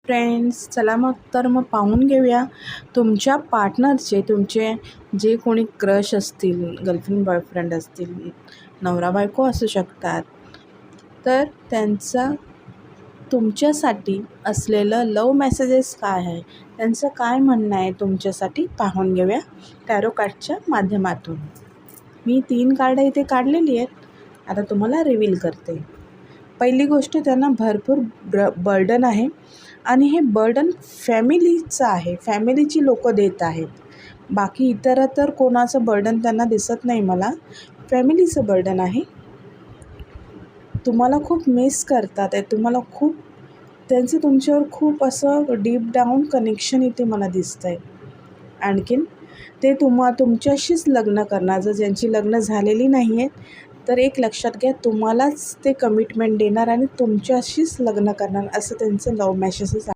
Friends, चला मग पाहून घेऊया तुमच्या पार्टनरचे, तुमचे जे कोणी क्रश असतील, गर्लफ्रेंड बॉयफ्रेंड असतील, नवरा बायको असू शकतात, तर त्यांचा तुमच्यासाठी असलेलं लव्ह मेसेजेस काय आहे, त्यांचं काय म्हणणं आहे तुमच्यासाठी पाहून घेऊया टॅरो कार्डच्या माध्यमातून. मी 3 कार्ड इथे काढलेली आहेत, आता तुम्हाला रिव्हील करते. पहिली गोष्ट, त्यांना भरपूर बर्डन आहे आणि हे बर्डन फॅमिलीचं आहे, फॅमिलीची लोकं देत आहेत. बाकी इतरत्र कोणाचं बर्डन त्यांना दिसत नाही मला, फॅमिलीचं बर्डन आहे. तुम्हाला खूप मिस करतात आहे, तुम्हाला खूप त्यांचं तुमच्यावर खूप असं डीप डाऊन कनेक्शन इथे मला दिसतं आहे. आणखीन ते तुमच्याशीच लग्न करणार, जर ज्यांची लग्न झालेली नाही आहेत तर एक लक्षात घ्या, तुम्हालाच ते कमिटमेंट देणार आणि तुमच्याशीच लग्न करणार, असं त्यांचं लव्ह मॅसेजेस आहे.